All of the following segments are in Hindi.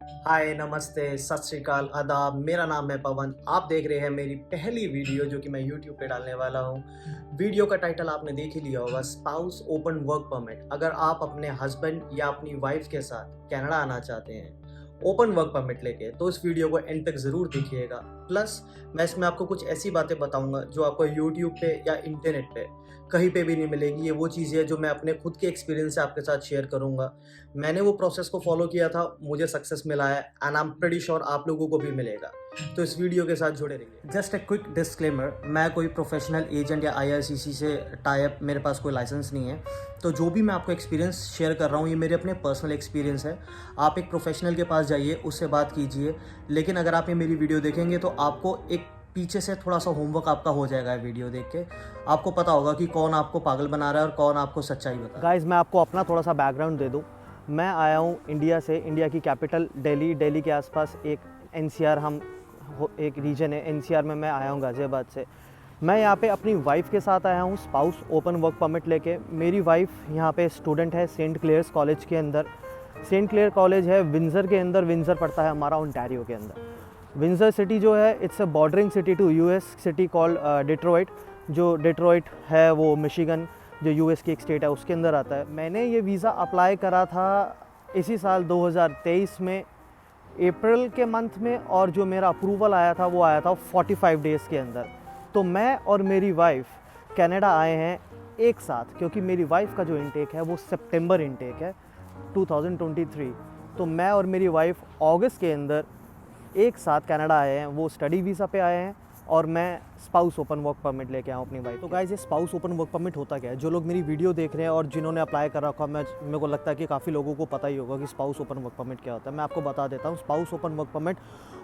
हाय नमस्ते सत श्री अकाल आदाब। मेरा नाम है पवन। आप देख रहे हैं मेरी पहली वीडियो जो कि मैं यूट्यूब पे डालने वाला हूँ। वीडियो का टाइटल आपने देख ही लिया होगा, स्पाउस ओपन वर्क परमिट। अगर आप अपने हस्बैंड या अपनी वाइफ के साथ कनाडा आना चाहते हैं ओपन वर्क परमिट लेके, तो इस वीडियो को एंड तक ज़रूर देखिएगा। प्लस मैं इसमें आपको कुछ ऐसी बातें बताऊंगा जो आपको यूट्यूब पे या इंटरनेट पे कहीं पे भी नहीं मिलेगी। ये वो चीज़ें हैं जो मैं अपने खुद के एक्सपीरियंस से आपके साथ शेयर करूंगा। मैंने वो प्रोसेस को फॉलो किया था, मुझे सक्सेस मिला है and I am pretty sure आप लोगों को भी मिलेगा। तो इस वीडियो के साथ जुड़े रहिए। जस्ट ए क्विक डिस्क्लेमर, मैं कोई प्रोफेशनल एजेंट या आईआरसीसी से टाई अप, मेरे पास कोई लाइसेंस नहीं है। तो जो भी मैं आपको एक्सपीरियंस शेयर कर रहा हूँ ये मेरे अपने पर्सनल एक्सपीरियंस है। आप एक प्रोफेशनल के पास जाइए, उससे बात कीजिए। लेकिन अगर आप ये मेरी वीडियो देखेंगे तो आपको एक पीछे से थोड़ा सा होमवर्क आपका हो जाएगा। वीडियो देख के आपको पता होगा कि कौन आपको पागल बना रहा है और कौन आपको सच्चाई बता रहा है। गाइस, मैं आपको अपना थोड़ा सा बैकग्राउंड दे दूँ। मैं आया हूँ इंडिया से, इंडिया की कैपिटल दिल्ली के आसपास एक एनसीआर एक रीजन है, एनसीआर में मैं आया हूँ गाज़ियाबाद से। मैं यहाँ पे अपनी वाइफ के साथ आया हूँ स्पाउस ओपन वर्क परमिट लेके। मेरी वाइफ यहाँ पे स्टूडेंट है सेंट क्लेयर्स कॉलेज के अंदर। सेंट क्लेयर कॉलेज है विंज़र के अंदर, विंज़र पड़ता है हमारा ओंटारियो के अंदर। विंज़र सिटी जो है it's a bordering city to US city called Detroit. जो डेट्रॉइट है वो मिशिगन, जो यूएस की एक स्टेट है, उसके अंदर आता है। मैंने ये वीज़ा अप्लाई करा था इसी साल 2023 में अप्रैल के मंथ में, और जो मेरा अप्रूवल आया था वो आया था 45 डेज़ के अंदर। तो मैं और मेरी वाइफ कनाडा आए हैं एक साथ, क्योंकि मेरी वाइफ का जो इंटेक है वो सितंबर इंटेक है 2023। तो मैं और मेरी वाइफ अगस्त के अंदर एक साथ कनाडा आए हैं। वो स्टडी वीज़ा पे आए हैं और मैं स्पाउस ओपन वर्क परमिट लेके आया हूँ अपनी वाइफ। तो गाइस, ये स्पाउस ओपन वर्क परमिट होता क्या है? जो लोग मेरी वीडियो देख रहे हैं और जिन्होंने अप्लाई कर रखा, मेरे को लगता है कि काफ़ी लोगों को पता ही होगा कि स्पाउस ओपन वर्क परमिट क्या होता है। मैं आपको बता देता हूँ। स्पाउस ओपन वर्क परमिट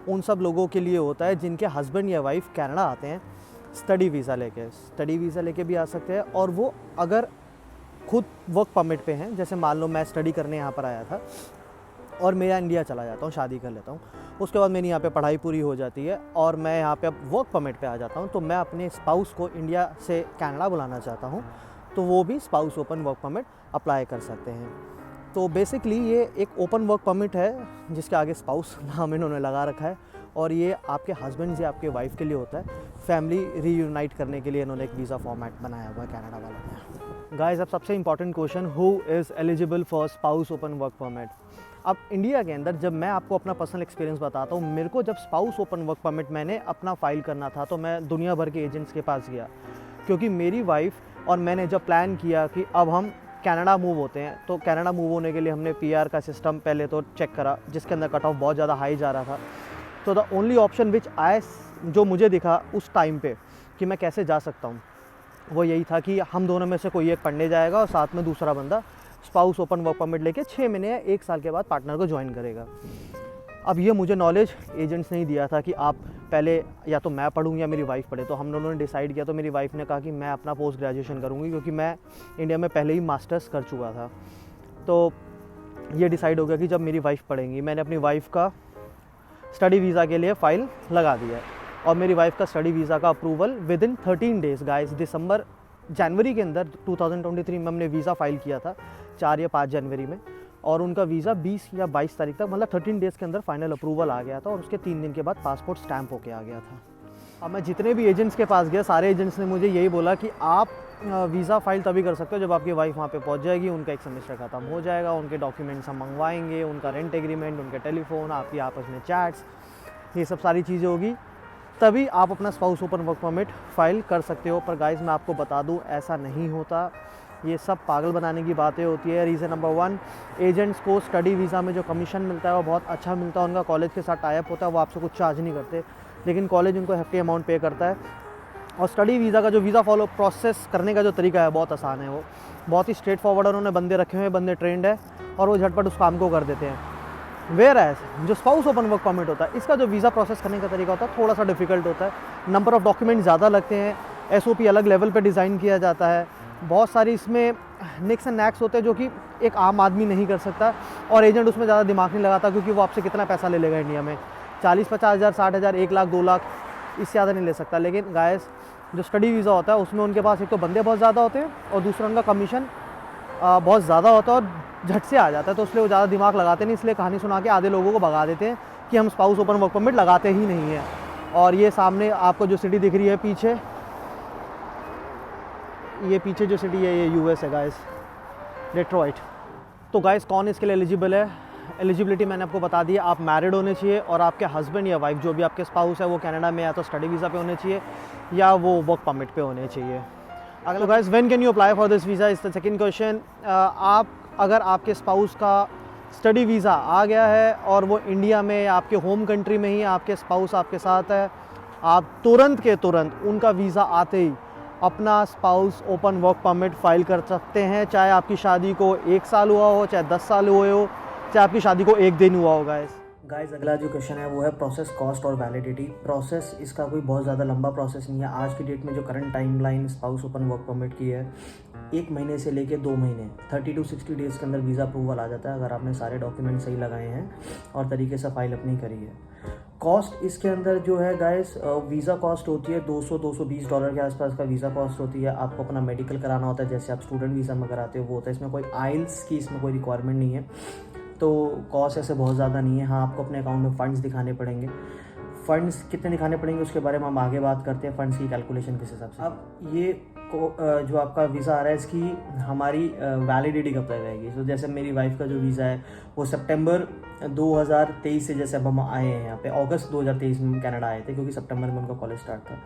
उन सब लोगों के लिए होता है जिनके हस्बैंड या वाइफ कनाडा आते हैं स्टडी वीज़ा लेके भी आ सकते हैं। और वो अगर खुद वर्क परमिट पे हैं, जैसे मान लो मैं स्टडी करने यहाँ पर आया था और मेरा इंडिया चला जाता हूँ, शादी कर लेता हूँ, उसके बाद मेरी यहाँ पे पढ़ाई पूरी हो जाती है और मैं यहाँ पे अब वर्क परमिट पे आ जाता हूँ, तो मैं अपने स्पाउस को इंडिया से कनाडा बुलाना चाहता हूँ, तो वो भी spouse open work permit apply कर सकते हैं। तो बेसिकली ये एक ओपन वर्क परमिट है जिसके आगे स्पाउस नाम इन्होंने लगा रखा है, और ये आपके हस्बैंड या आपके वाइफ के लिए होता है। फैमिली रीयूनाइट करने के लिए इन्होंने एक वीज़ा फॉर्मेट बनाया हुआ है कनाडा वालों ने। गाइस, अब सबसे important question, who is eligible for spouse open work permit? अब इंडिया के अंदर जब मैं आपको अपना पर्सनल एक्सपीरियंस बताता हूँ, मेरे को जब स्पाउस ओपन वर्क परमिट मैंने अपना फ़ाइल करना था तो मैं दुनिया भर के एजेंट्स के पास गया, क्योंकि मेरी वाइफ और मैंने जब प्लान किया कि अब हम कनाडा मूव होते हैं, तो कनाडा मूव होने के लिए हमने पीआर का सिस्टम पहले तो चेक करा, जिसके अंदर कट ऑफ बहुत ज़्यादा हाई जा रहा था। तो द ओनली ऑप्शन विच जो मुझे दिखा उस टाइम पे कि मैं कैसे जा सकता हूँ, वो यही था कि हम दोनों में से कोई एक पढ़ने जाएगा और साथ में दूसरा बंदा स्पाउस ओपन वर्क परमिट लेके 6 महीने या 1 साल के बाद पार्टनर को ज्वाइन करेगा। अब ये मुझे नॉलेज एजेंट्स ने ही दिया था कि आप पहले या तो मैं पढ़ूँ या मेरी वाइफ पढ़े। तो हम दोनों ने डिसाइड किया, तो मेरी वाइफ ने कहा कि मैं अपना पोस्ट ग्रेजुएशन करूँगी, क्योंकि मैं इंडिया में पहले ही मास्टर्स कर चुका था। तो ये डिसाइड हो गया कि जब मेरी वाइफ पढ़ेंगी, मैंने अपनी वाइफ का स्टडी वीज़ा के लिए फ़ाइल लगा दिया है, और मेरी वाइफ का स्टडी वीज़ा का approval within 13 days guys, जनवरी के अंदर 2023 में हमने वीज़ा फ़ाइल किया था 4 या 5 जनवरी में, और उनका वीज़ा 20 या 22 तारीख तक, मतलब 13 डेज़ के अंदर फाइनल अप्रूवल आ गया था, और उसके 3 दिन के बाद पासपोर्ट स्टैम्प होके आ गया था। अब मैं जितने भी एजेंट्स के पास गया, सारे एजेंट्स ने मुझे यही बोला कि आप वीज़ा फ़ाइल तभी कर सकते हो जब आपकी वाइफ वहाँ पे पहुँच जाएगी, उनका एक सेमेस्टर ख़त्म हो जाएगा, उनके डॉक्यूमेंट्स हम मंगवाएंगे, उनका रेंट एग्रीमेंट, उनके टेलीफोन, आपकी आपस में चैट्स, ये सब सारी चीज़ें होगी, तभी आप अपना spouse open work permit file कर सकते हो। पर गाइस, मैं आपको बता दूं, ऐसा नहीं होता। ये सब पागल बनाने की बातें होती है। रीज़न नंबर 1, एजेंट्स को स्टडी वीज़ा में जो कमीशन मिलता है वो बहुत अच्छा मिलता है, उनका कॉलेज के साथ टाई अप होता है, वो आपसे कुछ चार्ज नहीं करते, लेकिन कॉलेज उनको hefty अमाउंट पे करता है। और स्टडी वीज़ा का जो वीज़ा फॉलो प्रोसेस करने का जो तरीका है बहुत आसान है, वो बहुत ही स्ट्रेट फॉरवर्ड, उन्होंने बंदे रखे हुए हैं, बंदे ट्रेंड है, और वो झटपट उस काम को कर देते हैं। वेयर एज जो स्पाउस ओपन वर्क परमिट होता है, इसका जो वीज़ा प्रोसेस करने का तरीका होता है थोड़ा सा डिफिकल्ट होता है। नंबर ऑफ़ डॉक्यूमेंट ज़्यादा लगते हैं, एसओपी अलग लेवल पे डिज़ाइन किया जाता है, बहुत सारी इसमें निक्स एंड नैक्स होते हैं जो कि एक आम आदमी नहीं कर सकता, और एजेंट उसमें ज़्यादा दिमाग नहीं लगाता, क्योंकि वो आपसे कितना पैसा ले लेगा इंडिया में, 40-50 हज़ार, 60 हज़ार, 1 लाख, 2 लाख, इससे ज़्यादा नहीं ले सकता। लेकिन गाइस, जो स्टडी वीज़ा होता है उसमें उनके पास एक तो बंदे बहुत ज़्यादा होते हैं, और दूसरा उनका कमीशन बहुत ज़्यादा होता है, और झट से आ जाता है, तो इसलिए वो ज़्यादा दिमाग लगाते नहीं, इसलिए कहानी सुना के आधे लोगों को भगा देते हैं कि हम स्पाउस ओपन वर्क परमिट लगाते ही नहीं हैं। और ये सामने आपको जो सिटी दिख रही है पीछे, ये पीछे जो सिटी है ये यूएस है गाइस, डेट्रॉइट। तो गाइस कौन इसके लिए एलिजिबल है? एलिजिबिलिटी मैंने आपको बता दी है, आप मैरिड होने चाहिए और आपके हस्बैंड या वाइफ जो भी आपके स्पाउस है वो कनाडा में या तो स्टडी वीज़ा पे होने चाहिए या वो वर्क परमिट पे होने चाहिए। तो guys when can you apply for this visa is the second question. आप अगर आपके स्पाउस का स्टडी वीज़ा आ गया है और वो इंडिया में या आपके होम कंट्री में ही आपके स्पाउस आपके साथ है, आप तुरंत के तुरंत उनका वीज़ा आते ही अपना spouse open work permit file कर सकते हैं, चाहे आपकी शादी को 1 साल हुआ हो, चाहे 10 साल हुए हो, चाहे आपकी शादी को 1 दिन हुआ होगा। गाइस अगला जो क्वेश्चन है वो है प्रोसेस, कॉस्ट और वैलिडिटी। प्रोसेस इसका कोई बहुत ज़्यादा लंबा प्रोसेस नहीं है। आज की डेट में जो current timeline spouse open work permit की है, 1 महीने से लेके 2 महीने 30 to 60 डेज़ के अंदर वीज़ा अप्रूवल आ जाता है, अगर आपने सारे डॉक्यूमेंट सही लगाए हैं और तरीके से फाइल अपनी करी है। कॉस्ट इसके अंदर जो है गाइस, वीज़ा कॉस्ट होती है $200-220 के आसपास का वीज़ा कॉस्ट होती है। आपको अपना मेडिकल कराना होता है, जैसे आप स्टूडेंट वीज़ा में कराते हो वो होता है। इसमें कोई आइल्स की इसमें कोई रिक्वायरमेंट नहीं है, तो कॉस्ट ऐसे बहुत ज़्यादा नहीं है। हाँ, आपको अपने अकाउंट में फ़ंड्स दिखाने पड़ेंगे। फ़ंड्स कितने दिखाने पड़ेंगे उसके बारे में हम आगे बात करते हैं, फ़ंड्स की कैलकुलेशन किस हिसाब से। अब ये जो आपका वीज़ा आ रहा है इसकी हमारी वैलिडिटी कब तक रहेगी। तो जैसे मेरी वाइफ का जो वीज़ा है वो सितंबर 2023 से, जैसे अब हम आए हैं यहाँ पे, अगस्त 2023 में कनाडा आए थे क्योंकि सितंबर में उनका कॉलेज स्टार्ट था।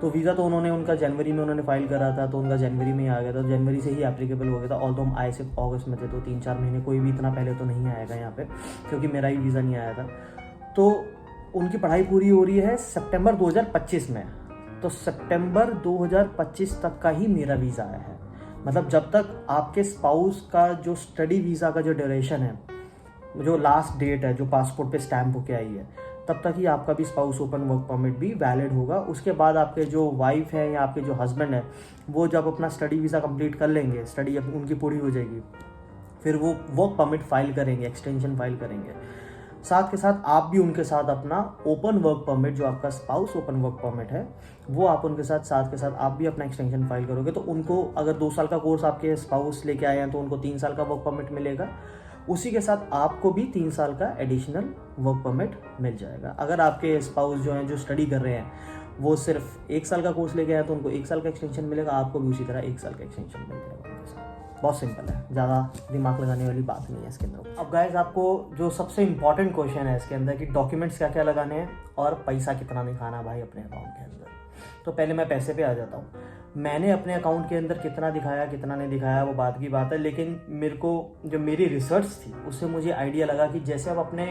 तो वीज़ा तो उन्होंने उनका जनवरी में उन्होंने फाइल करा था, तो उनका जनवरी में ही आ गया था, जनवरी से ही एप्लीकेबल हो गया था। ऑल तो हम आए सिर्फ अगस्त में थे, तो 3-4 महीने, कोई भी इतना पहले तो नहीं आएगा यहाँ पे क्योंकि मेरा ही वीज़ा नहीं आया था। तो उनकी पढ़ाई पूरी हो रही है सितंबर 2025 में, तो सितंबर 2025 तक का ही मेरा वीज़ा आया है। मतलब जब तक आपके स्पाउस का जो स्टडी वीज़ा का जो ड्यूरेशन है, जो लास्ट डेट है जो पासपोर्ट पे स्टैम्प होके आई है, तब तक ही आपका भी स्पाउस ओपन वर्क परमिट भी वैलिड होगा। उसके बाद आपके जो वाइफ है या आपके जो हस्बैंड है वो जब अपना स्टडी वीज़ा कंप्लीट कर लेंगे, स्टडी उनकी पूरी हो जाएगी, फिर वो वर्क परमिट फाइल करेंगे, एक्सटेंशन फाइल करेंगे। साथ के साथ आप भी उनके साथ अपना ओपन वर्क परमिट, जो आपका स्पाउस ओपन वर्क परमिट है, वो आप उनके साथ के साथ आप भी अपना एक्सटेंशन फाइल करोगे। तो उनको अगर 2 साल का कोर्स आपके स्पाउस लेके आए हैं तो उनको 3 साल का वर्क परमिट मिलेगा। उसी के साथ आपको भी 3 साल का एडिशनल वर्क परमिट मिल जाएगा। अगर आपके स्पाउस जो हैं जो स्टडी कर रहे हैं वो सिर्फ 1 साल का कोर्स लेके आए तो उनको 1 साल का एक्सटेंशन मिलेगा, आपको भी उसी तरह 1 साल का एक्सटेंशन मिल जाएगा उनके साथ। बहुत सिंपल है, ज़्यादा दिमाग लगाने वाली बात नहीं है इसके अंदर। अब गाइस आपको जो सबसे इंपॉर्टेंट क्वेश्चन है इसके अंदर कि डॉक्यूमेंट्स क्या क्या लगाने हैं और पैसा कितना दिखाना भाई अपने अकाउंट के अंदर। तो पहले मैं पैसे पे आ जाता हूँ। मैंने अपने अकाउंट के अंदर कितना दिखाया कितना नहीं दिखाया वो बात की बात है, लेकिन मेरे को जो मेरी रिसर्च थी उससे मुझे आइडिया लगा कि जैसे अब अपने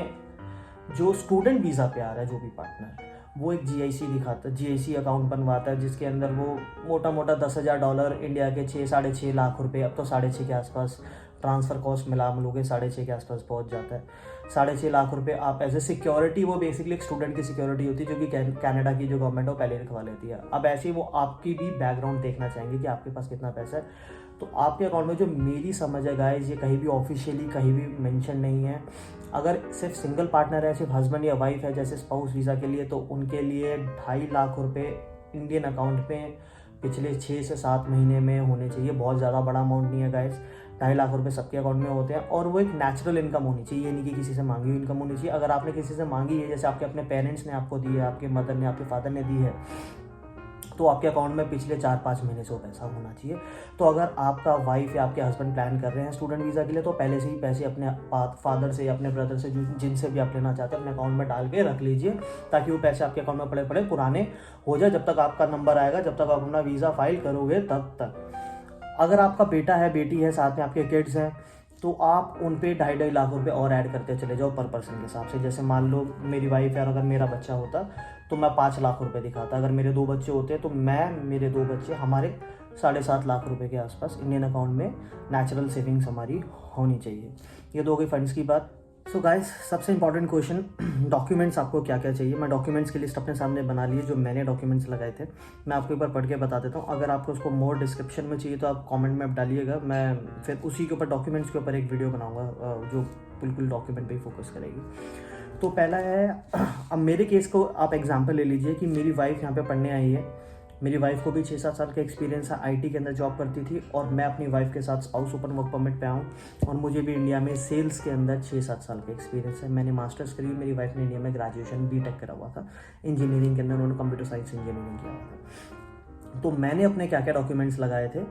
जो स्टूडेंट वीज़ा पे आ रहा है जो भी पार्टनर, वो एक GIC दिखाता है, GIC अकाउंट बनवाता है, जिसके अंदर वो मोटा मोटा $10,000 इंडिया के 6-6.5 लाख रुपए, अब तो 6.5 के आसपास ट्रांसफ़र कॉस्ट मिला लोगे 6.5 के आसपास पहुंच जाता है। 6.5 लाख रुपए आप एज ए सिक्योरिटी, वो बेसिकली एक स्टूडेंट की सिक्योरिटी होती है जो कि कनाडा की जो गवर्नमेंट है वो पहले रखवा लेती है। अब ऐसे ही वो आपकी भी बैकग्राउंड देखना चाहेंगे कि आपके पास कितना पैसा है। तो आपके अकाउंट में जो मेरी समझ है गाइस, ये कहीं भी ऑफिशियली कहीं भी मेंशन नहीं है। अगर सिर्फ सिंगल पार्टनर है, सिर्फ हस्बैंड या वाइफ है जैसे स्पाउस वीज़ा के लिए, तो उनके लिए 2.5 लाख रुपए इंडियन अकाउंट में पिछले 6 से 7 महीने में होने चाहिए। बहुत ज़्यादा बड़ा अमाउंट नहीं है गाइस, 2.5 लाख रुपए सबके अकाउंट में होते हैं। और वो एक नेचुरल इनकम होनी चाहिए, ये नहीं कि किसी से मांगी हुई इनकम होनी चाहिए। अगर आपने किसी से मांगी है, जैसे आपके अपने पेरेंट्स ने आपको दी है, आपके मदर ने, आपके फादर ने दी है, तो आपके अकाउंट में पिछले 4-5 महीने से वो पैसा होना चाहिए। तो अगर आपका वाइफ या आपके हस्बैंड प्लान कर रहे हैं स्टूडेंट वीज़ा के लिए, तो पहले से ही पैसे अपने फादर से या अपने ब्रदर से, जिनसे भी आप लेना चाहते हैं, अपने अकाउंट में डाल के रख लीजिए, ताकि वो पैसे आपके अकाउंट में पड़े पड़े पुराने हो जाए। जब तक आपका नंबर आएगा, जब तक आप अपना वीज़ा फाइल करोगे तब तक। अगर आपका बेटा है, बेटी है, साथ में आपके किड्स हैं, तो आप उन पे 2.5 लाख रुपए और ऐड करते चले जाओ पर पर्सन के हिसाब से। जैसे मान लो मेरी वाइफ है और अगर मेरा बच्चा होता तो मैं 5 लाख रुपए दिखाता। अगर मेरे 2 बच्चे होते तो मेरे 2 बच्चे, हमारे 7.5 लाख रुपए के आसपास इंडियन अकाउंट में नेचुरल सेविंग्स हमारी होनी चाहिए। ये तो हो गई फंड्स की बात। सो गाइस, सबसे इंपॉर्टेंट क्वेश्चन, डॉक्यूमेंट्स आपको क्या क्या चाहिए। मैं डॉक्यूमेंट्स की लिस्ट अपने सामने बना ली है, जो मैंने डॉक्यूमेंट्स लगाए थे। मैं आपको एक बार पढ़ के बता देता हूँ। अगर आपको उसको मोर डिस्क्रिप्शन में चाहिए तो आप कमेंट में डालिएगा, मैं फिर उसी के ऊपर डॉक्यूमेंट्स के ऊपर एक वीडियो बनाऊँगा जो बिल्कुल डॉक्यूमेंट पे फोकस करेगी। तो पहला है, अब मेरे केस को आप एग्जांपल ले लीजिए कि मेरी वाइफ यहाँ पे पढ़ने आई है, मेरी वाइफ को भी 6-7 साल का एक्सपीरियंस है, आईटी के अंदर जॉब करती थी, और मैं अपनी वाइफ के साथ स्पाउस ओपन वर्क परमिट पे आऊँ, और मुझे भी इंडिया में सेल्स के अंदर 6-7 साल का एक्सपीरियंस है। मैंने मास्टर्स करी, मेरी वाइफ ने इंडिया में ग्रेजुएशन बीटेक करा हुआ था इंजीनियरिंग के अंदर, उन्होंने कंप्यूटर साइंस इंजीनियरिंग किया हुआ था। तो मैंने अपने क्या क्या डॉक्यूमेंट्स लगाए थे,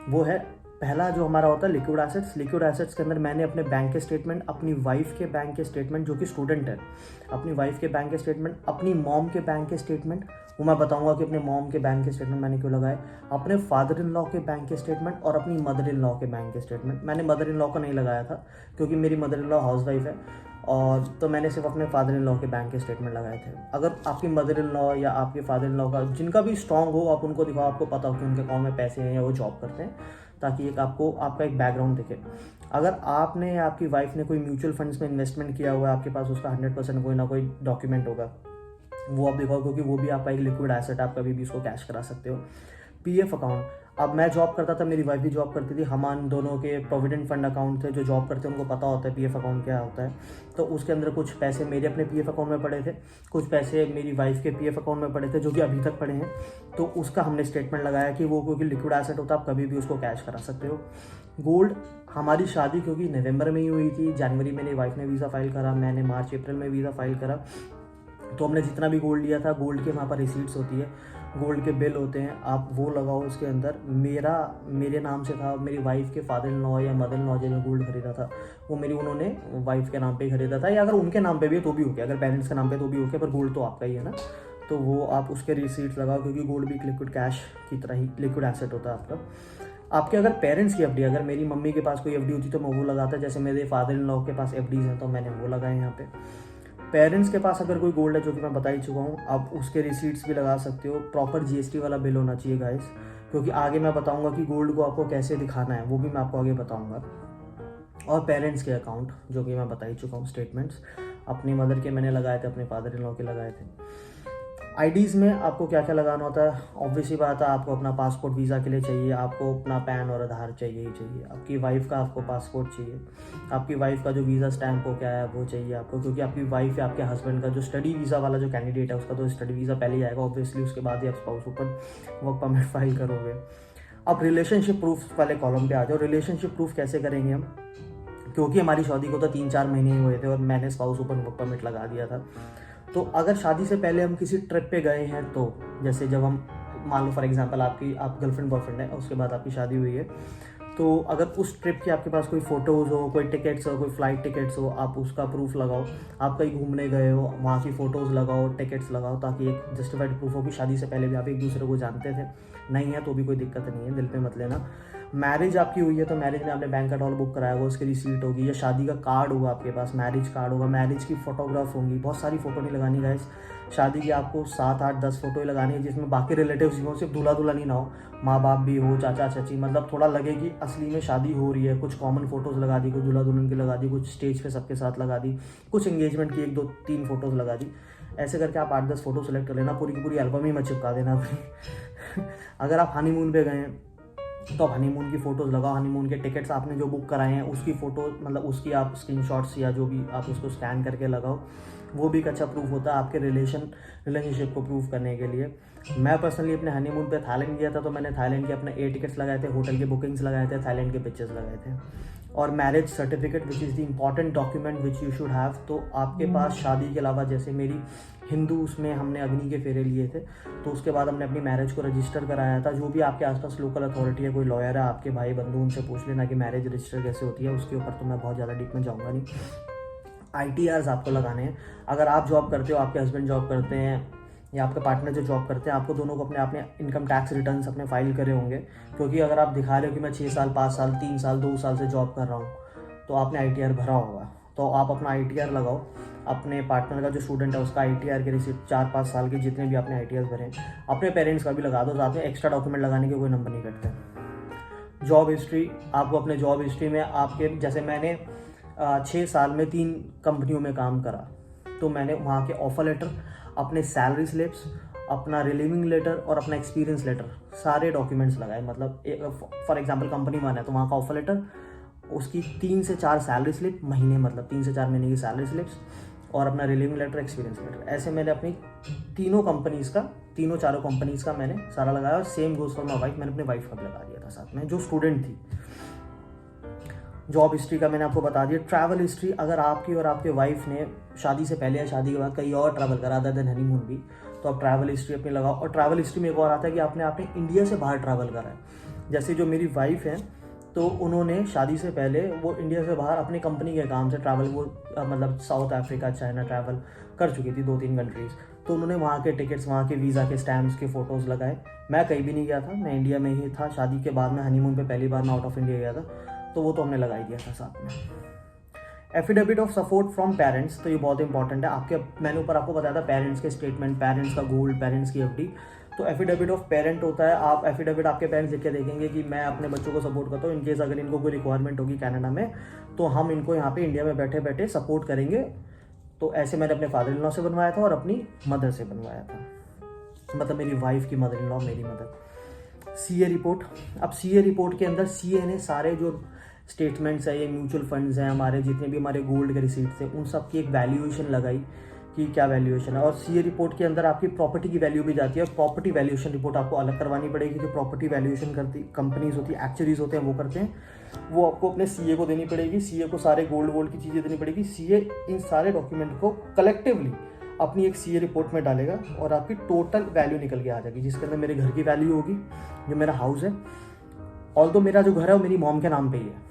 वो है पहला जो हमारा होता है लिक्विड एसेट्स। लिक्विड एसेट्स के अंदर मैंने अपने बैंक के स्टेटमेंट, अपनी वाइफ के बैंक के स्टेटमेंट जो कि स्टूडेंट है, अपनी वाइफ के बैंक के स्टेटमेंट, अपनी मॉम के बैंक के स्टेटमेंट, वो मैं बताऊंगा कि अपने मॉम के बैंक के स्टेटमेंट मैंने क्यों लगाए, अपने फादर इन लॉ के बैंक के स्टेटमेंट और अपनी मदर इन लॉ के बैंक के स्टेटमेंट। मैंने मदर इन लॉ का नहीं लगाया था क्योंकि मेरी mother in law house wife है, और तो मैंने सिर्फ अपने फादर इन लॉ के बैंक के स्टेटमेंट लगाए थे। अगर आपकी मदर इन लॉ या आपके फादर इन लॉ का जिनका भी स्ट्रांग हो, आप उनको दिखाओ, आपको पता हो कि उनके अकाउंट में पैसे हैं या वो जॉब करते हैं, ताकि एक आपको आपका एक बैकग्राउंड दिखे। अगर आपने या आपकी वाइफ ने कोई म्यूचुअल फंड्स में इन्वेस्टमेंट किया हुआ है, आपके पास उसका 100% कोई ना कोई डॉक्यूमेंट होगा, वो आप दिखाओ, क्योंकि वो भी आपका एक लिक्विड एसेट, आप कभी भी उसको कैश करा सकते हो। पीएफ अकाउंट, अब मैं जॉब करता था, मेरी वाइफ भी जॉब करती थी, हम दोनों के प्रोविडेंट फंड अकाउंट थे। जो जॉब करते हैं उनको पता होता है पीएफ अकाउंट क्या होता है। तो उसके अंदर कुछ पैसे मेरे अपने पीएफ अकाउंट में पड़े थे, कुछ पैसे मेरी वाइफ के पीएफ अकाउंट में पड़े थे, जो कि अभी तक पड़े हैं। तो उसका हमने स्टेटमेंट लगाया कि वो क्योंकि लिक्विड एसेट होता है, आप कभी भी उसको कैश करा सकते हो। गोल्ड, हमारी शादी क्योंकि नवंबर में ही हुई थी, जनवरी में मेरी वाइफ ने वीज़ा फाइल करा, मैंने मार्च अप्रैल में वीज़ा फाइल करा। तो हमने जितना भी गोल्ड लिया था, गोल्ड के वहाँ पर रिसीट्स होती है, गोल्ड के बिल होते हैं, आप वो लगाओ उसके अंदर। मेरे नाम से था, मेरी वाइफ के फादर इन लॉ या मदर इन लॉ जिन्होंने गोल्ड खरीदा था, वो उन्होंने वाइफ के नाम पे खरीदा था, या अगर उनके नाम पे भी है तो भी ओके, अगर पेरेंट्स के नाम पे तो भी ओके, पर गोल्ड तो आपका ही है ना। तो वो आप उसके रिसीट्स लगाओ, क्योंकि गोल्ड भी एक लिक्विड कैश की तरह ही लिक्विड एसेट होता है आपका। आपके अगर पेरेंट्स की एफडी, अगर मेरी मम्मी के पास कोई एफडी होती तो मैं वो लगाता, जैसे मेरे फादर इन लॉ के पास एफडीज हैं तो मैंने वो लगाए यहाँ पे। पेरेंट्स के पास अगर कोई गोल्ड है, जो कि मैं बता ही चुका हूँ, आप उसके रिसीट्स भी लगा सकते हो। प्रॉपर जीएसटी वाला बिल होना चाहिए गाइस, क्योंकि आगे मैं बताऊंगा कि गोल्ड को आपको कैसे दिखाना है, वो भी मैं आपको आगे बताऊंगा। और पेरेंट्स के अकाउंट, जो कि मैं बता ही चुका हूँ, स्टेटमेंट्स अपनी मदर के मैंने लगाए थे, अपने फादर इन लॉ के लगाए थे। आईडीज़ में आपको क्या क्या लगाना होता है, ऑब्वियसली बात है, आपको अपना पासपोर्ट वीज़ा के लिए चाहिए, आपको अपना पैन और आधार चाहिए ही चाहिए, आपकी वाइफ का आपको पासपोर्ट चाहिए, आपकी वाइफ का जो वीज़ा स्टैम्प हो क्या है वो चाहिए आपको, क्योंकि आपकी वाइफ या आपके हस्बैंड का जो स्टडी वीज़ा वाला जो कैंडिडेट है उसका तो स्टडी वीज़ा पहले ही आएगा ऑब्वियसली, उसके बाद ही आप spouse open work permit file करोगे। अब रिलेशनशिप प्रूफ वाले कॉलम पे आ जाओ। रिलेशनशिप प्रूफ कैसे करेंगे हम, क्योंकि हमारी शादी को तो 3-4 महीने ही हुए थे और मैंने स्पाउस ओपन वर्क परमिट लगा दिया था। तो अगर शादी से पहले हम किसी ट्रिप पे गए हैं, तो जैसे जब हम मान लो फॉर एग्जांपल आप गर्लफ्रेंड बॉयफ्रेंड है, उसके बाद आपकी शादी हुई है, तो अगर उस ट्रिप की आपके पास कोई फ़ोटोज़ हो, कोई टिकट्स हो, कोई फ़्लाइट टिकट्स हो, आप उसका प्रूफ लगाओ। आप कहीं घूमने गए हो, वहाँ की फ़ोटोज़ लगाओ, टिकट्स लगाओ, ताकि एक जस्टिफाइड प्रूफ हो कि शादी से पहले भी आप एक दूसरे को जानते थे। नहीं है तो भी कोई दिक्कत नहीं है, दिल पे मत लेना। मैरिज आपकी हुई है तो मैरिज में आपने बैंक अकाउंट बुक कराया होगा, उसकी रिसीट होगी, या शादी का कार्ड होगा आपके पास, मैरिज कार्ड होगा, मैरिज की फ़ोटोग्राफ होंगी। बहुत सारी फ़ोटो नहीं लगानी गाइस, शादी की आपको 7-8-10 फ़ोटो ही लगानी है, जिसमें बाकी रिलेटिव्स भी हो, सिर्फ दूल्हा दुल्हन ही ना हो, माँ बाप भी हो, चाचा चाची, मतलब थोड़ा लगे कि असली में शादी हो रही है। कुछ कॉमन फ़ोटोज़ लगा दी, कुछ दूल्हा दुल्हन की लगा दी, कुछ स्टेज पे सबके साथ लगा दी, कुछ एंगेजमेंट की 1-2-3 फ़ोटोज़ लगा दी। ऐसे करके आप 8-10 फ़ोटो सेलेक्ट कर लेना, पूरी की पूरी एल्बम ही मत चिपका देना अपनी। अगर आप हनीमून पे गए हैं तो आप हनीमून की फ़ोटोज़ लगाओ, हनीमून के टिकट्स आपने जो बुक कराए हैं उसकी फ़ोटो, मतलब उसकी आप स्क्रीनशॉट्स या जो भी आप उसको स्कैन करके लगाओ, वो भी एक अच्छा प्रूफ होता है आपके रिलेशनशिप को प्रूव करने के लिए। मैं पर्सनली अपने हनीमून पे थाईलैंड गया था, तो मैंने थाईलैंड के अपने एयर टिकट्स लगाए थे, होटल के बुकिंग्स लगाए थे, थाईलैंड के पिक्चर्स लगाए थे। और marriage certificate which is the important document which you should have. तो आपके पास शादी के अलावा, जैसे मेरी हिंदू उसमें हमने अग्नि के फेरे लिए थे, तो उसके बाद हमने अपनी मैरिज को रजिस्टर कराया था। जो भी आपके आसपास लोकल अथॉरिटी है, कोई लॉयर है, आपके भाई बंधु, उनसे पूछ लेना कि मैरिज रजिस्टर कैसे होती है। उसके ऊपर तो मैं बहुत ज़्यादा डीप में जाऊँगा नहीं। ITRs आपको लगाने हैं। अगर आप जॉब करते हो, आपके हस्बैंड जॉब करते हैं, या आपके पार्टनर जो जॉब करते हैं, आपको दोनों को अपने इनकम टैक्स रिटर्न्स अपने फाइल करे होंगे। क्योंकि अगर आप दिखा रहे हो कि मैं 6 साल, 5 साल, 3 साल, 2 साल से जॉब कर रहा हूँ, तो आपने ITR भरा होगा। तो आप अपना ITR लगाओ। अपने पार्टनर का जो स्टूडेंट है उसका ITR की रिसिप्ट 4-5 साल के जितने भी आपने ITRs भरे, अपने पेरेंट्स का भी लगा दो। साथ में एक्स्ट्रा डॉक्यूमेंट लगाने के कोई नंबर नहीं कटते। जॉब हिस्ट्री, आपको अपने जॉब हिस्ट्री में आपके, जैसे मैंने 6 साल में 3 कंपनियों में काम करा, तो मैंने वहाँ के ऑफर लेटर, अपने सैलरी स्लिप्स, अपना रिलीविंग लेटर और अपना एक्सपीरियंस लेटर, सारे डॉक्यूमेंट्स लगाए। मतलब फॉर एग्जांपल कंपनी 1 है तो वहाँ का ऑफर लेटर, उसकी 3 से 4 सैलरी स्लिप महीने, मतलब 3 से 4 महीने की सैलरी स्लिप्स, और अपना रिलीविंग लेटर, एक्सपीरियंस लेटर। ऐसे मैंने अपनी तीनों कंपनीज़ का तीनों चारों कंपनीज़ का मैंने सारा लगाया, और same goes for my wife, मैंने अपने वाइफ का भी लगा दिया था साथ में, जो स्टूडेंट थी। जॉब हिस्ट्री का मैंने आपको बता दिया। ट्रैवल हिस्ट्री, अगर आपकी और आपके वाइफ ने शादी से पहले या शादी के बाद कहीं और ट्रैवल करा अदर देन हनीमून भी, तो आप ट्रैवल हिस्ट्री अपनी लगाओ। और ट्रैवल हिस्ट्री में एक और आता है कि आपने इंडिया से बाहर ट्रैवल करा है। जैसे जो मेरी वाइफ है, तो उन्होंने शादी से पहले वो इंडिया से बाहर अपनी कंपनी के काम से ट्रैवल, वो मतलब साउथ अफ्रीका, चाइना ट्रैवल कर चुकी थी, 2-3 कंट्रीज़। तो उन्होंने वहाँ के टिकट्स, वहाँ के वीज़ा के स्टैम्प्स के फ़ोटोज़ लगाए। मैं कहीं भी नहीं गया था, मैं इंडिया में ही था। शादी के बाद में हनीमून पे पहली बार मैं आउट ऑफ इंडिया गया था, तो वो तो हमने लगा ही दिया था साथ में। Affidavit of support from parents, तो ये बहुत इंपॉर्टेंट है। आपके, मैंने ऊपर आपको बताया था पेरेंट्स के स्टेटमेंट, पेरेंट्स का गोल्ड, पेरेंट्स की एफडी। तो एफिडेविट ऑफ पेरेंट होता है, आप एफिडेविट आपके पेरेंट्स लिख के देखेंगे कि मैं अपने बच्चों को सपोर्ट करता हूँ, इनकेस अगर इनको कोई रिक्वायरमेंट होगी कनाडा में, तो हम इनको यहाँ पे इंडिया में बैठे बैठे सपोर्ट करेंगे। तो ऐसे मैंने अपने फादर इन लॉ से बनवाया था और अपनी मदर से बनवाया था, मतलब मेरी वाइफ की मदर इन लॉ, मेरी मदर। सीए रिपोर्ट, अब सीए रिपोर्ट के अंदर सीए ने सारे जो स्टेटमेंट्स है, ये म्यूचुअल फंड्स हैं, हमारे जितने भी हमारे गोल्ड के रिसीट्स थे, उन सब की एक वैल्यूएशन लगाई कि क्या वैल्यूएशन है। और सीए रिपोर्ट के अंदर आपकी प्रॉपर्टी की वैल्यू भी जाती है, और प्रॉपर्टी वैल्यूएशन रिपोर्ट आपको अलग करवानी पड़ेगी। जो प्रॉपर्टी वैल्यूएशन करती कंपनीज होती है, एक्चुअरीज होते हैं, वो करते हैं, वो आपको अपने सीए को देनी पड़ेगी। सीए को सारे गोल्ड की चीज़ें देनी पड़ेगी। सीए इन सारे डॉक्यूमेंट को कलेक्टिवली अपनी एक सीए रिपोर्ट में डालेगा, और आपकी टोटल वैल्यू निकल के आ जाएगी, जिसके अंदर मेरे घर की वैल्यू होगी, जो मेरा हाउस है। ऑल्दो मेरा जो घर है वो मेरी मॉम के नाम पे ही है,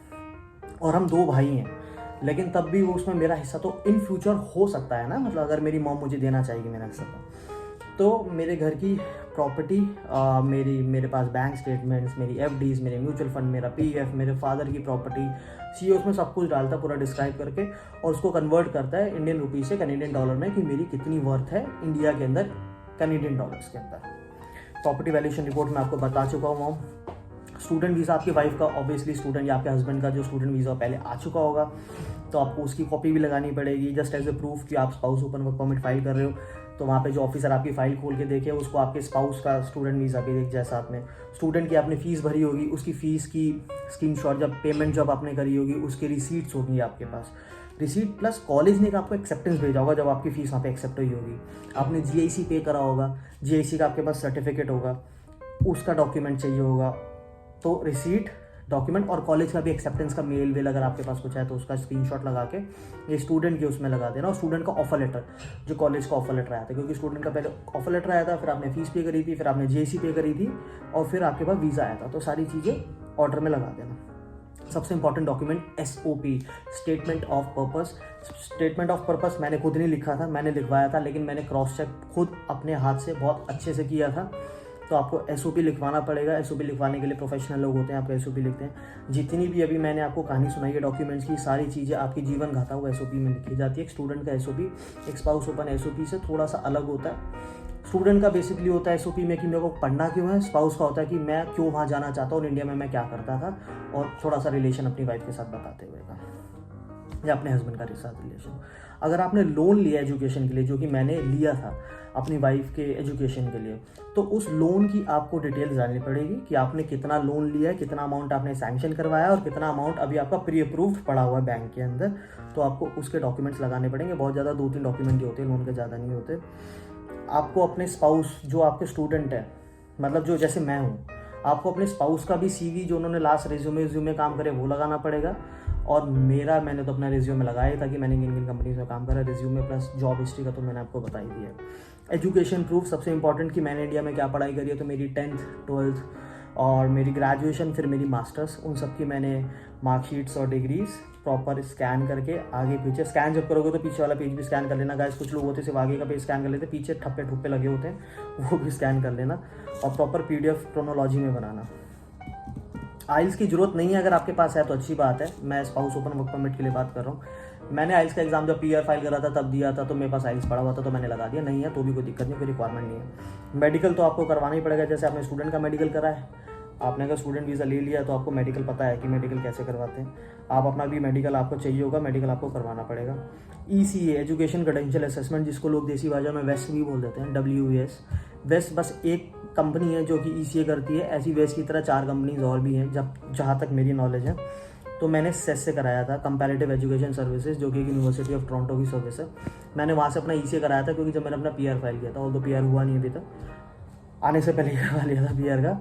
और हम 2 भाई हैं, लेकिन तब भी वो उसमें मेरा हिस्सा तो इन फ्यूचर हो सकता है ना, मतलब अगर मेरी मॉम मुझे देना चाहेगी मेरा हिस्सा, तो मेरे घर की प्रॉपर्टी, मेरे पास बैंक स्टेटमेंट्स, मेरी एफडीज, मेरे म्यूचुअल फंड, मेरा पीएफ, मेरे फादर की प्रॉपर्टी, सीए उसमें सब कुछ डालता है पूरा डिस्क्राइब करके, और उसको कन्वर्ट करता है इंडियन रुपीज़ से कैनेडियन डॉलर में, कि मेरी कितनी वर्थ है इंडिया के अंदर कैनेडियन डॉलर्स के अंदर। प्रॉपर्टी वैल्यूएशन रिपोर्ट मैं आपको बता चुका हूँ। स्टूडेंट वीज़ा, आपकी वाइफ का ऑब्वियसली स्टूडेंट या आपके हस्बैंड का जो स्टूडेंट वीज़ा पहले आ चुका होगा, तो आपको उसकी कॉपी भी लगानी पड़ेगी, जस्ट एज ए प्रूफ कि आप spouse open work permit file कर रहे हो। तो वहाँ पे जो ऑफिसर आपकी फाइल खोल के देखे, उसको आपके स्पाउस का स्टूडेंट वीज़ा भी देख जाए साथ में। स्टूडेंट की आपने फ़ीस भरी होगी, उसकी फ़ीस की स्क्रीनशॉट, जब पेमेंट जब आपने करी होगी, उसकी रिसीट्स होंगी आपके पास। रिसीट प्लस कॉलेज ने आपको एक्सेप्टेंस भेजा होगा जब आपकी फ़ीस वहाँ पे एक्सेप्ट हुई होगी। आपने जीआईसी पे करा होगा, जीआईसी का आपके पास सर्टिफिकेट होगा, उसका डॉक्यूमेंट चाहिए होगा। तो रिसीट, डॉक्यूमेंट और कॉलेज का भी एक्सेप्टेंस का मेल वेल अगर आपके पास कुछ है तो उसका स्क्रीनशॉट लगा के ये स्टूडेंट के उसमें लगा देना। और स्टूडेंट का ऑफर लेटर, जो कॉलेज का ऑफर लेटर आया था, क्योंकि स्टूडेंट का पहले ऑफर लेटर आया था, फिर आपने फीस पे करी थी, फिर आपने जेसी पे करी थी, और फिर आपके पास वीज़ा आया था। तो सारी चीज़ें ऑर्डर में लगा देना। सबसे important document SOP, statement of purpose. Statement of purpose मैंने खुद नहीं लिखा था, मैंने लिखवाया था, लेकिन मैंने क्रॉस चेक खुद अपने हाथ से बहुत अच्छे से किया था। तो आपको एसओपी लिखवाना पड़ेगा। एसओपी लिखवाने के लिए प्रोफेशनल लोग होते हैं, आपको एसओपी लिखते हैं। जितनी भी अभी मैंने आपको कहानी सुनाई है डॉक्यूमेंट्स की, सारी चीज़ें आपकी जीवन गाथा वो एसओपी में लिखी जाती है। एक स्टूडेंट का एसओपी एक स्पाउस ओपन एसओपी से थोड़ा सा अलग होता है। स्टूडेंट का बेसिकली होता है एसओपी में कि मेरे को पढ़ना क्यों है। स्पाउस का होता है कि मैं क्यों वहाँ जाना चाहता हूँ और इंडिया में मैं क्या करता था, और थोड़ा सा रिलेशन अपनी वाइफ के साथ बताते हुए का, या अपने हस्बैंड का साथ रिलेशन। अगर आपने लोन लिया एजुकेशन के लिए, जो कि मैंने लिया था अपनी वाइफ के एजुकेशन के लिए, तो उस लोन की आपको डिटेल्स जाननी पड़ेगी कि आपने कितना लोन लिया है, कितना अमाउंट आपने सैंक्शन करवाया और कितना अमाउंट अभी आपका प्री अप्रूव्ड पड़ा हुआ है बैंक के अंदर। तो आपको उसके डॉक्यूमेंट्स लगाने पड़ेंगे। बहुत ज़्यादा 2-3 डॉक्यूमेंट ही होते हैं, लोन के ज़्यादा नहीं होते। आपको अपने स्पाउस, जो आपके स्टूडेंट है, मतलब जो जैसे मैं हूँ, आपको अपने स्पाउस का भी सीवी, जो उन्होंने लास्ट रिज्यूमे काम करे, वो लगाना पड़ेगा। और मैंने तो अपना रिज्यूमे लगाया था कि मैंने किन किन कंपनीज में काम करा। रिज्यूमे प्लस जॉब हिस्ट्री का तो मैंने आपको बता ही दिया। एजुकेशन प्रूफ सबसे इंपॉर्टेंट, कि मैंने इंडिया में क्या पढ़ाई करी है। तो मेरी 10th 12th और मेरी ग्रेजुएशन, फिर मेरी मास्टर्स, उन सब की मैंने मार्कशीट्स और डिग्रीज प्रॉपर स्कैन करके आगे पीछे, स्कैन जब करोगे तो पीछे वाला पेज भी स्कैन कर लेना गाइस। कुछ लोग होते सिर्फ आगे का पेज स्कैन कर लेते, पीछे ठप्पे ठुप्पे लगे होते हैं, वो भी स्कैन कर लेना। और प्रॉपर PDF क्रोनोलॉजी में बनाना। आइल्स की जरूरत नहीं है, अगर आपके पास है तो अच्छी बात है। मैं स्पाउस ओपन वर्क परमिट के लिए बात कर रहा हूँ। मैंने आइल्स का एग्जाम जब PR फाइल करा था तब दिया था, तो मेरे पास आइल्स पड़ा हुआ था, तो मैंने लगा दिया। नहीं है तो भी कोई दिक्कत नहीं, कोई रिक्वायरमेंट नहीं है। मेडिकल तो आपको करवाना ही पड़ेगा। जैसे आपने स्टूडेंट का मेडिकल करा है, आपने अगर स्टूडेंट वीज़ा ले लिया तो आपको मेडिकल पता है कि मेडिकल कैसे करवाते हैं। आप अपना भी मेडिकल आपको चाहिए होगा, मेडिकल आपको करवाना पड़ेगा। ECA, एजुकेशन क्रेडेंशियल असेसमेंट, जिसको लोग देसी भाषा में वेस्ट भी बोल देते हैं, WES। वेस्ट बस एक कंपनी है जो कि ECA करती है। ऐसी वेस्ट की तरह 4 कंपनीज और भी हैं, जहाँ तक मेरी नॉलेज है। तो मैंने सेस से कराया था, कंपैरेटिव एजुकेशन सर्विसेज, जो कि यूनिवर्सिटी ऑफ टोरंटो की सर्विस है। मैंने वहाँ से अपना ECA कराया था, क्योंकि जब मैंने अपना PR फाइल किया था, और तो PR हुआ नहीं अभी तक, आने से पहले करवा लिया था पीआर का।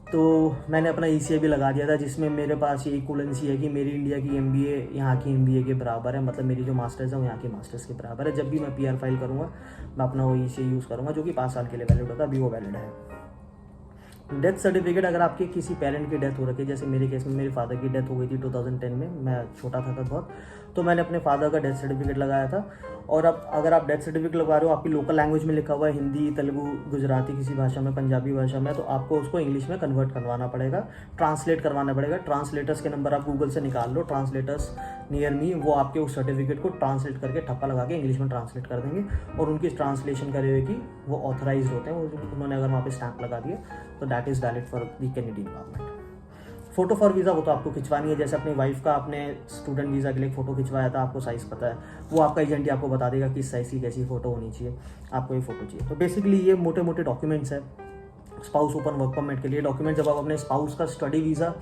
तो मैंने अपना ECA भी लगा दिया था, जिसमें मेरे पास ये इक्वलेंसी है कि मेरी इंडिया की MBA यहाँ की MBA के बराबर है, मतलब मेरी जो मास्टर्स है वो यहाँ की मास्टर्स के बराबर है। जब भी मैं PR फाइल करूँगा मैं अपना वो ECA यूज़ करूँगा, जो कि 5 साल के लिए वैलिड होता है, अभी वो वैलिड है। डेथ सर्टिफिकेट, अगर आपके किसी पेरेंट की डेथ हो रखी है, जैसे मेरे केस में मेरे फादर की डेथ हो गई थी 2010 में, मैं छोटा था तब बहुत, तो मैंने अपने फादर का डेथ सर्टिफिकेट लगाया था। और अब अगर आप डेथ सर्टिफिकेट लगवा रहे हो, आपकी लोकल लैंग्वेज में लिखा हुआ है, हिंदी, तेलुगु, गुजराती, किसी भाषा में, पंजाबी भाषा में, तो आपको उसको इंग्लिश में कन्वर्ट करवाना पड़ेगा, ट्रांसलेट करवाना पड़ेगा। ट्रांसलेटर्स के नंबर आप गूगल से निकाल लो, ट्रांसलेटर्स नियर मी, वो आपके उस सर्टिफिकेट को ट्रांसलेट करके ठप्पा लगा के इंग्लिश में ट्रांसलेट कर देंगे, और उनकी ट्रांसलेशन करे हुए कि वो ऑथराइज होते हैं, उन्होंने अगर वहाँ पे स्टैंप लगा दिया तो that is valid for the Canadian government. Photo for visa, वो तो आपको खिंचवानी है। जैसे अपनी वाइफ का आपने स्टूडेंट वीज़ा के लिए फ़ोटो खिंचवाया था, आपको साइज़ पता है, वो आपका एजेंट ही आपको बता देगा किस साइज़ की कैसी फ़ोटो होनी चाहिए, आपको ये फ़ोटो चाहिए। तो बेसिकली ये मोटे मोटे डॉक्यूमेंट्स है स्पाउस ओपन वर्क परमिट के लिए। डॉक्यूमेंट, जब आप अपने स्पाउस का स्टडी वीज़ा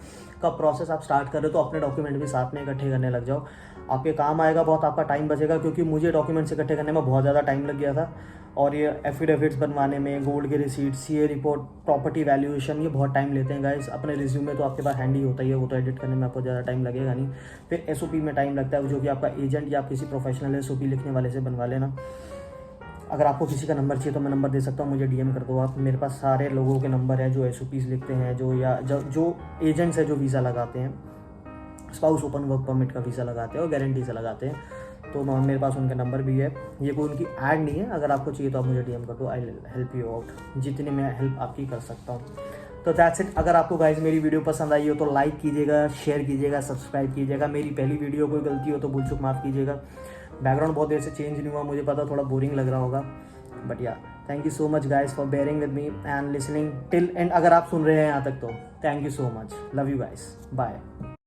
का प्रोसेस आप स्टार्ट कर रहे हो तो अपने डॉक्यूमेंट भी साथ में इकट्ठे करने लग जाओ, आपके काम आएगा बहुत, आपका टाइम बचेगा। क्योंकि मुझे डॉक्यूमेंट्स इकट्ठे करने में बहुत ज़्यादा टाइम लग गया था, और ये एफिडेविट्स बनवाने में, गोल्ड के receipt, CA report, property valuation, ये बहुत टाइम लेते हैं गाइस। अपने रिज्यूमे तो आपके पास हैंडी होता ही है, वो तो एडिट करने में आपको ज़्यादा टाइम लगेगा नहीं। फिर SOP में टाइम लगता है, जो कि आपका एजेंट या आप किसी प्रोफेशनल SOP लिखने वाले से बनवा लेना। अगर आपको किसी का नंबर चाहिए तो मैं नंबर दे सकता हूँ, मुझे DM कर दो आप। मेरे पास सारे लोगों के नंबर हैं जो SOPs लिखते हैं, जो एजेंट्स हैं जो वीज़ा लगाते हैं, स्पाउस ओपन वर्क परमिट का वीज़ा लगाते हैं और गारंटी से लगाते हैं, तो मेरे पास उनका नंबर भी है। ये कोई उनकी ऐड नहीं है, अगर आपको चाहिए तो आप मुझे DM कर दो, I will help you out, जितनी मैं हेल्प आपकी कर सकता हूँ। तो दैट्स इट। अगर आपको गाइस मेरी वीडियो पसंद आई हो तो लाइक कीजिएगा, शेयर कीजिएगा, सब्सक्राइब कीजिएगा। मेरी पहली वीडियो कोई गलती हो तो भूल चूक माफ़ कीजिएगा। बैकग्राउंड बहुत देर से चेंज नहीं हुआ, मुझे पता थोड़ा बोरिंग लग रहा होगा, but yeah thank you so much guys for bearing with me and listening till end. अगर आप सुन रहे हैं यहाँ तक तो thank you so much, love you guys, bye.